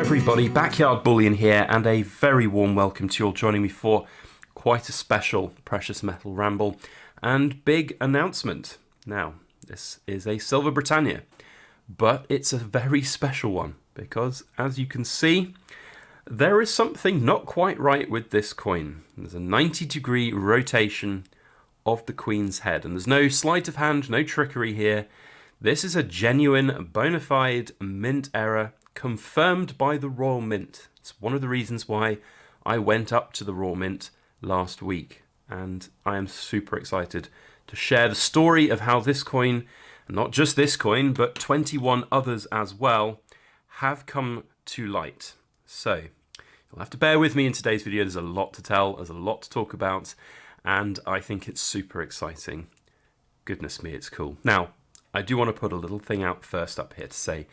everybody, Backyard Bullion here, and a very warm welcome to you all joining me for quite a special precious metal ramble and big announcement. Now, this is a Silver Britannia, but it's a very special one because, as you can see, there is something not quite right with this coin. There's a 90-degree rotation of the Queen's head, and there's no sleight of hand, no trickery here. This is a genuine, bona fide mint error confirmed by the Royal Mint. It's one of the reasons why I went up to the Royal Mint last week, and I am super excited to share the story of how this coin, and not just this coin, but 21 others as well, have come to light. So, you'll have to bear with me in today's video. There's a lot to tell, there's a lot to talk about, and I think it's super exciting. Goodness me, it's cool. Now, I do want to put a little thing out first up here to say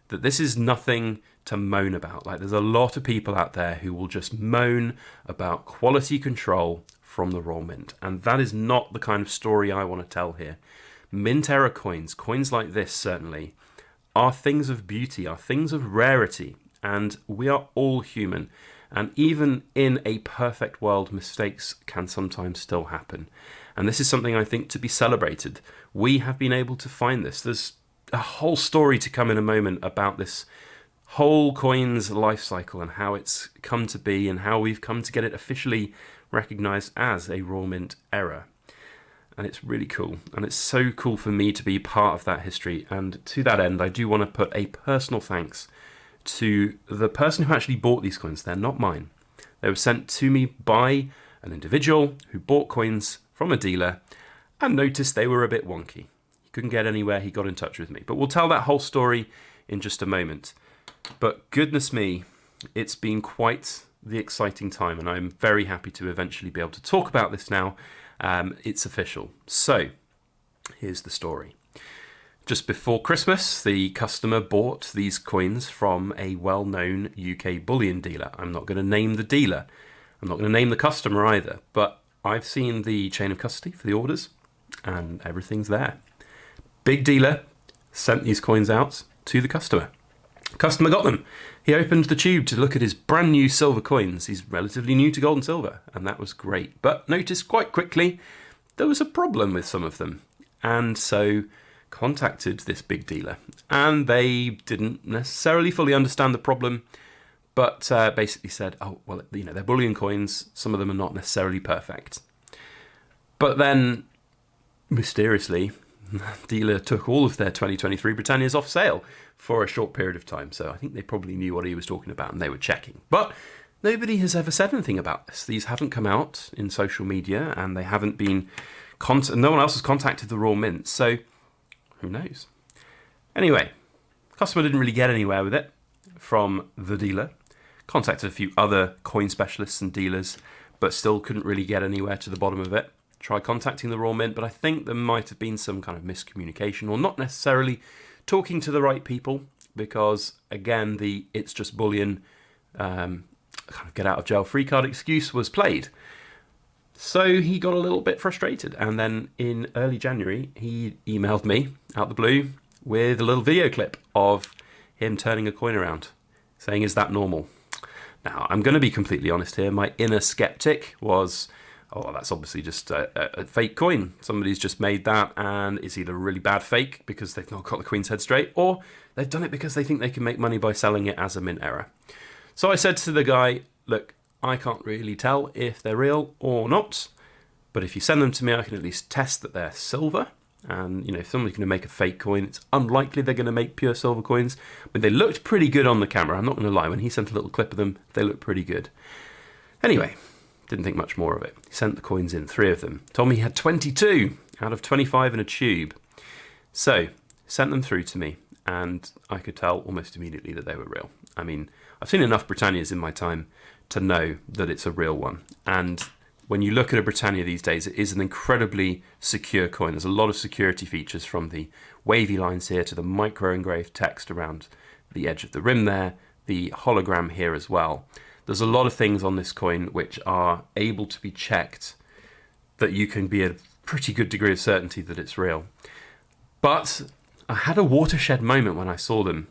that this is nothing to moan about. Like, there's a lot of people out there who will just moan about quality control from the Royal Mint, and that is not the kind of story I want to tell here. Mint era coins like this certainly, are things of beauty, are things of rarity, and we are all human. And even in a perfect world, mistakes can sometimes still happen. And this is something I think to be celebrated. We have been able to find this. There's a whole story to come in a moment about this whole coin's life cycle and how it's come to be and how we've come to get it officially recognized as a Royal Mint error. And it's really cool. And it's so cool for me to be part of that history. And to that end, I do want to put a personal thanks to the person who actually bought these coins. They're not mine. They were sent to me by an individual who bought coins from a dealer and noticed they were a bit wonky. He couldn't get anywhere, he got in touch with me. But we'll tell that whole story in just a moment. But goodness me, it's been quite the exciting time, and I'm very happy to eventually be able to talk about this now. It's official. So, here's the story. Just before Christmas, the customer bought these coins from a well-known UK bullion dealer. I'm not going to name the dealer. I'm not going to name the customer either, but I've seen the chain of custody for the orders, and everything's there. Big dealer sent these coins out to the customer. Customer got them. He opened the tube to look at his brand new silver coins. He's relatively new to gold and silver, and that was great. But noticed quite quickly there was a problem with some of them, and so contacted this big dealer. And they didn't necessarily fully understand the problem, but basically said, oh, well, you know, they're bullion coins. Some of them are not necessarily perfect. But then, mysteriously, the dealer took all of their 2023 Britannias off sale for a short period of time. So I think they probably knew what he was talking about and they were checking. But nobody has ever said anything about this. These haven't come out in social media, and they haven't been no one else has contacted the Royal Mint. So who knows? Anyway, customer didn't really get anywhere with it from the dealer. Contacted a few other coin specialists and dealers, but still couldn't really get anywhere to the bottom of it. Tried contacting the Royal Mint, but I think there might have been some kind of miscommunication, or not necessarily talking to the right people, because again, the it's just bullion kind of get out of jail free card excuse was played. So he got a little bit frustrated, and then in early January he emailed me out the blue with a little video clip of him turning a coin around, saying, is that normal? Now, I'm going to be completely honest here. My inner skeptic was, oh, that's obviously just a fake coin. Somebody's just made that, and it's either a really bad fake because they've not got the Queen's head straight, or they've done it because they think they can make money by selling it as a mint error. So I said to the guy, look, I can't really tell if they're real or not, but if you send them to me, I can at least test that they're silver. And, you know, if somebody's going to make a fake coin, it's unlikely they're going to make pure silver coins. But they looked pretty good on the camera. I'm not going to lie. When he sent a little clip of them, they looked pretty good. Anyway, didn't think much more of it. He sent the coins in, 3 of them. Told me he had 22 out of 25 in a tube. So, sent them through to me, and I could tell almost immediately that they were real. I mean, I've seen enough Britannias in my time to know that it's a real one. And when you look at a Britannia these days, it is an incredibly secure coin. There's a lot of security features, from the wavy lines here to the micro-engraved text around the edge of the rim there, the hologram here as well. There's a lot of things on this coin which are able to be checked that you can be a pretty good degree of certainty that it's real. But I had a watershed moment when I saw them,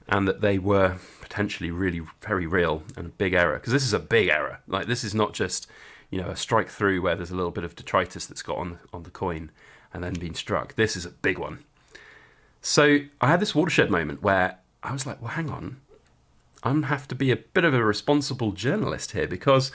and that they were potentially really very real and a big error, because this is a big error. Like, this is not just, you know, a strike through where there's a little bit of detritus that's got on the coin and then been struck. This is a big one. So I had this watershed moment where I was like, well, hang on, I'm going to have to be a bit of a responsible journalist here, because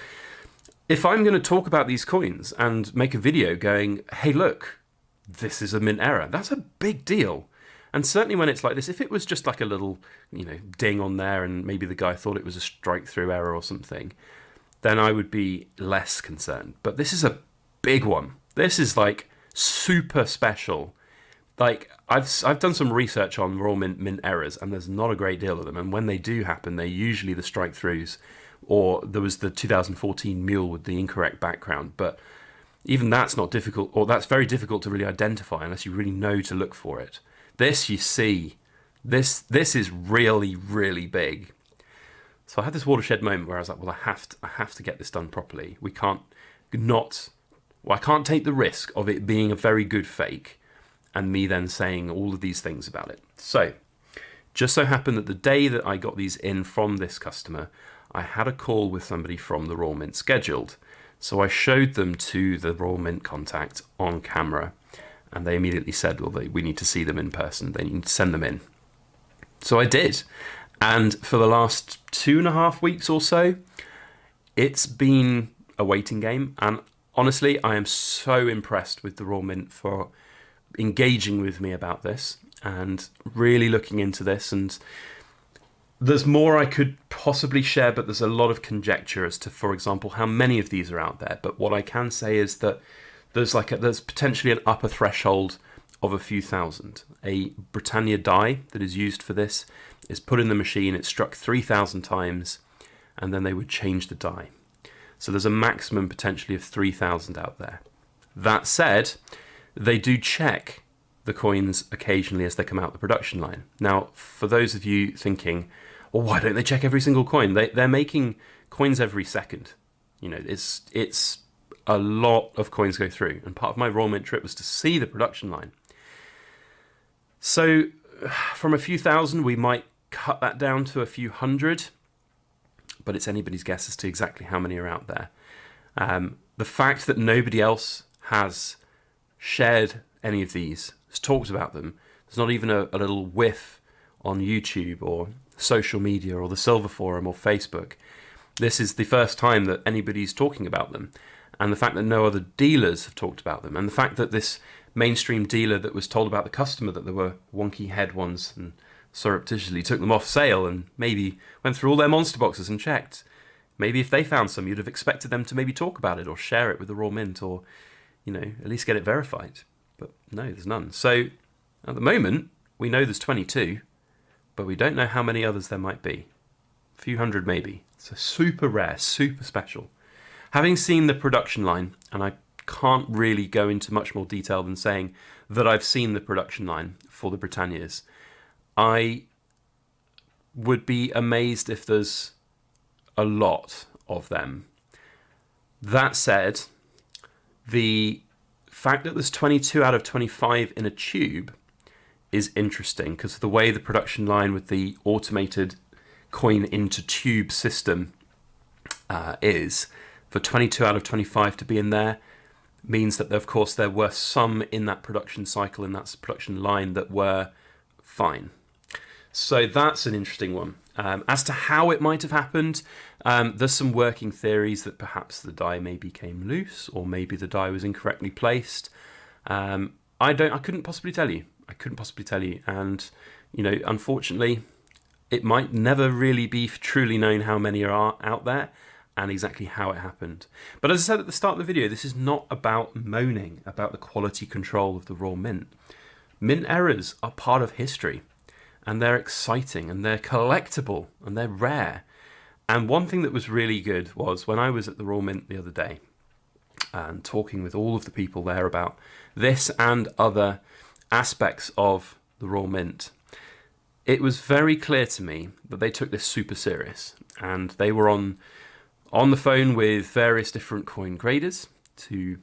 if I'm going to talk about these coins and make a video going, hey, look, this is a mint error, that's a big deal. And certainly when it's like this, if it was just like a little, you know, ding on there and maybe the guy thought it was a strike through error or something, then I would be less concerned. But this is a big one. This is like super special. Like, I've done some research on raw mint errors, and there's not a great deal of them. And when they do happen, they're usually the strike throughs, or there was the 2014 mule with the incorrect background. But even that's not difficult, or that's very difficult to really identify unless you really know to look for it. This, you see, this is really, really big. So I had this watershed moment where I was like, well, I have to get this done properly. I can't take the risk of it being a very good fake and me then saying all of these things about it. So, just so happened that the day that I got these in from this customer, I had a call with somebody from the Raw Mint scheduled. So I showed them to the Raw Mint contact on camera, and they immediately said, well, we need to see them in person. They need to send them in. So I did. And for the last 2.5 weeks or so, it's been a waiting game. And honestly, I am so impressed with the Raw Mint for engaging with me about this and really looking into this. And there's more I could possibly share, but there's a lot of conjecture as to, for example, how many of these are out there. But what I can say is that there's potentially an upper threshold of a few thousand. A Britannia die that is used for this is put in the machine, it's struck 3,000 times, and then they would change the die. So there's a maximum potentially of 3,000 out there. That said, they do check the coins occasionally as they come out the production line. Now, for those of you thinking, well, why don't they check every single coin? They're making coins every second. You know, it's a lot of coins go through, and part of my Raw Mint trip was to see the production line. So from a few thousand, we might cut that down to a few hundred, but it's anybody's guess as to exactly how many are out there. The fact that nobody else has shared any of these, has talked about them, there's not even a little whiff on YouTube or social media or the Silver Forum or Facebook. This is the first time that anybody's talking about them. And the fact that no other dealers have talked about them, and the fact that this mainstream dealer that was told about the customer that there were wonky head ones and surreptitiously took them off sale and maybe went through all their monster boxes and checked. Maybe if they found some, you'd have expected them to maybe talk about it or share it with the Raw Mint, or, you know, at least get it verified. But no, there's none. So at the moment, we know there's 22, but we don't know how many others there might be. A few hundred maybe. So super rare, super special. Having seen the production line, and I can't really go into much more detail than saying that I've seen the production line for the Britannias, I would be amazed if there's a lot of them. That said, the fact that there's 22 out of 25 in a tube is interesting, because of the way the production line with the automated coin into tube system is, for 22 out of 25 to be in there means that, of course, there were some in that production cycle, in that production line, that were fine. So that's an interesting one. As to how it might have happened, there's some working theories that perhaps the die maybe came loose, or maybe the die was incorrectly placed. I couldn't possibly tell you. And, you know, unfortunately, it might never really be truly known how many are out there and exactly how it happened. But as I said at the start of the video, this is not about moaning about the quality control of the Raw Mint. Mint errors are part of history, and they're exciting, and they're collectible, and they're rare. And one thing that was really good was when I was at the Raw Mint the other day and talking with all of the people there about this and other aspects of the Raw Mint, it was very clear to me that they took this super serious, and they were on the phone with various different coin graders to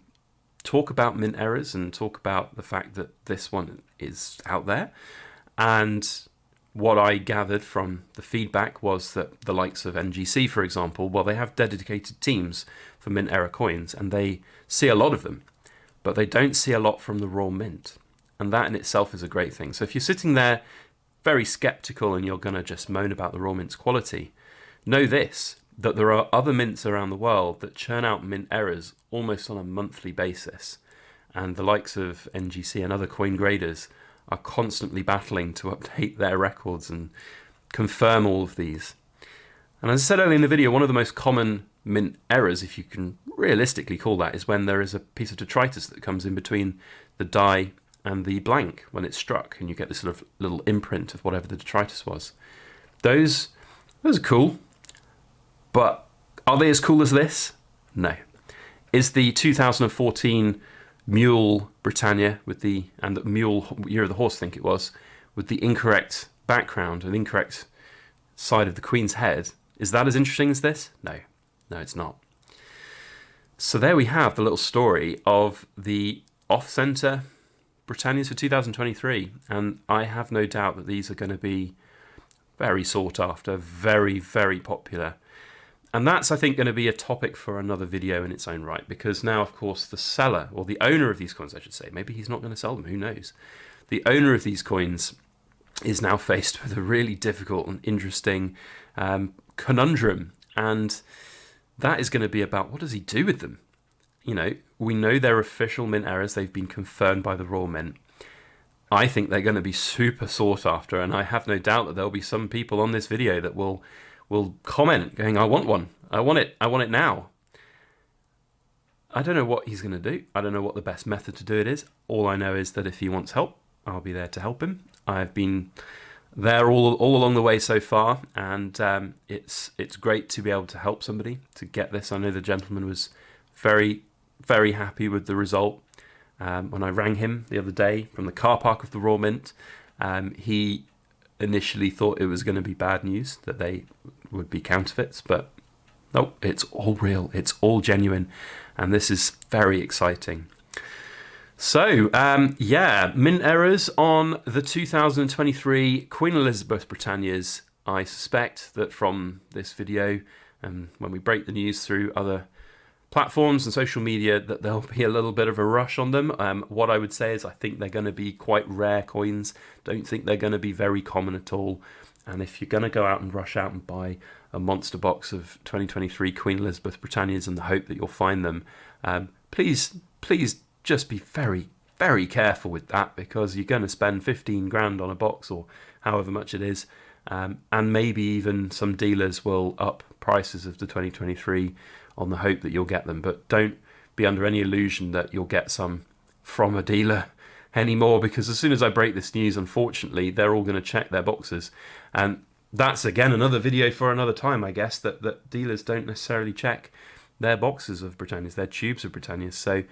talk about mint errors and talk about the fact that this one is out there. And what I gathered from the feedback was that the likes of NGC, for example, well, they have dedicated teams for mint error coins, and they see a lot of them, but they don't see a lot from the raw mint. And that in itself is a great thing. So if you're sitting there very skeptical and you're going to just moan about the raw mint's quality, know this, that there are other mints around the world that churn out mint errors almost on a monthly basis. And the likes of NGC and other coin graders are constantly battling to update their records and confirm all of these. And as I said earlier in the video, one of the most common mint errors, if you can realistically call that, is when there is a piece of detritus that comes in between the die and the blank when it's struck, and you get this sort of little imprint of whatever the detritus was. Those are cool, but are they as cool as this? No. Is the 2014 Mule Britannia and the Mule Year of the Horse, I think it was, with the incorrect background and incorrect side of the Queen's head, is that as interesting as this? No, it's not. So there we have the little story of the off-center Britannias for 2023, and I have no doubt that these are going to be very sought after, very, very popular. And that's, I think, going to be a topic for another video in its own right, because now, of course, the seller, or the owner of these coins, I should say, maybe he's not going to sell them, who knows? The owner of these coins is now faced with a really difficult and interesting conundrum, and that is going to be about what does he do with them? You know, we know they're official mint errors. They've been confirmed by the raw mint. I think they're going to be super sought after, and I have no doubt that there'll be some people on this video that will comment going, I want one. I want it now. I don't know what he's going to do. I don't know what the best method to do it is. All I know is that if he wants help, I'll be there to help him. I've been there all along the way so far, and it's great to be able to help somebody to get this. I know the gentleman was very, very happy with the result. When I rang him the other day from the car park of the Raw Mint, he initially thought it was going to be bad news, that they would be counterfeits, but no, it's all real, it's all genuine, and this is very exciting. So, mint errors on the 2023 Queen Elizabeth Britannias. I suspect that from this video, and when we break the news through other platforms and social media, that there'll be a little bit of a rush on them. What I would say is I think they're going to be quite rare coins. Don't think they're going to be very common at all. And if you're going to go out and rush out and buy a monster box of 2023 Queen Elizabeth Britannias in the hope that you'll find them, please just be very, very careful with that, because you're going to spend 15 grand on a box or however much it is. And maybe even some dealers will up prices of the 2023 on the hope that you'll get them. But don't be under any illusion that you'll get some from a dealer anymore, because as soon as I break this news, unfortunately, they're all going to check their boxes. And that's, again, another video for another time, I guess, that dealers don't necessarily check their boxes of Britannias, their tubes of Britannias. So,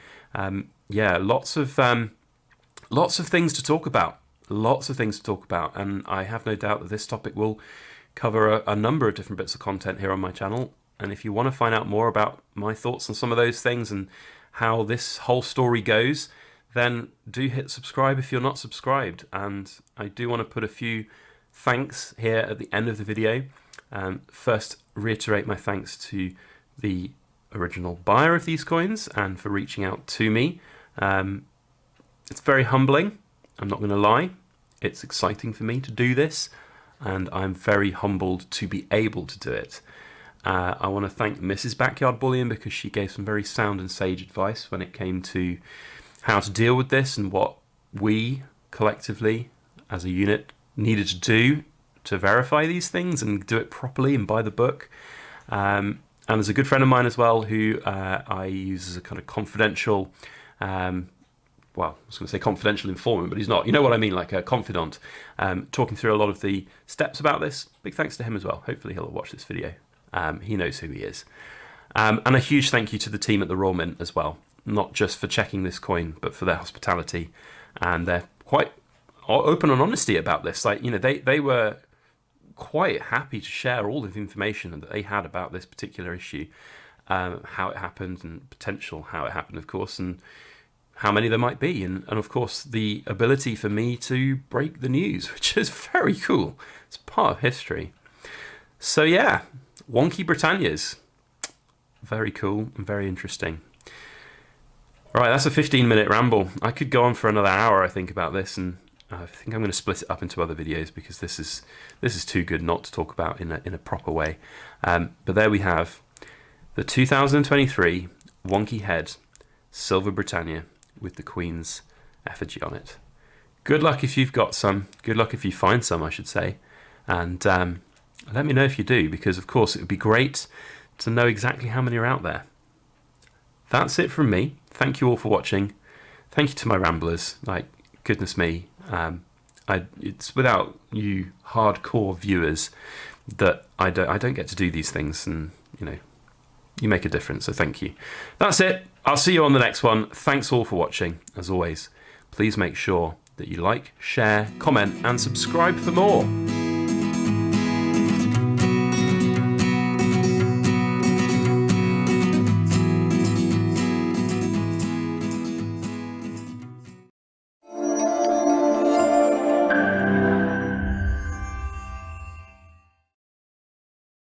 lots of things to talk about. Lots of things to talk about. And I have no doubt that this topic will cover a number of different bits of content here on my channel. And if you want to find out more about my thoughts on some of those things and how this whole story goes, then do hit subscribe if you're not subscribed. And I do want to put a few thanks here at the end of the video. First, reiterate my thanks to the original buyer of these coins and for reaching out to me. It's very humbling, I'm not going to lie. It's exciting for me to do this, and I'm very humbled to be able to do it. I want to thank Mrs. Backyard Bullion, because she gave some very sound and sage advice when it came to how to deal with this and what we collectively as a unit needed to do to verify these things and do it properly and by the book. And there's a good friend of mine as well who I use as a kind of confidential, I was going to say confidential informant, but he's not. You know what I mean, like a confidant, talking through a lot of the steps about this. Big thanks to him as well. Hopefully he'll watch this video. He knows who he is. And a huge thank you to the team at the Raw Mint as well, not just for checking this coin, but for their hospitality. And they're quite open and honesty about this. Like, you know, they were quite happy to share all of the information that they had about this particular issue, how it happened and potential how it happened, of course. And how many there might be, and of course the ability for me to break the news, which is very cool. It's part of history. So yeah, wonky Britannias. Very cool and very interesting. All right, that's a 15-minute ramble. I could go on for another hour, I think, about this, and I think I'm going to split it up into other videos because this is too good not to talk about in a proper way. But there we have the 2023 wonky head Silver Britannia with the Queen's effigy on it. Good luck if you've got some. Good luck if you find some, I should say. And let me know if you do, because of course it would be great to know exactly how many are out there. That's it from me. Thank you all for watching. Thank you to my ramblers. Like, goodness me, it's without you hardcore viewers that I don't get to do these things, and you make a difference, so thank you. That's it. I'll see you on the next one. Thanks all for watching. As always, please make sure that you like, share, comment, and subscribe for more.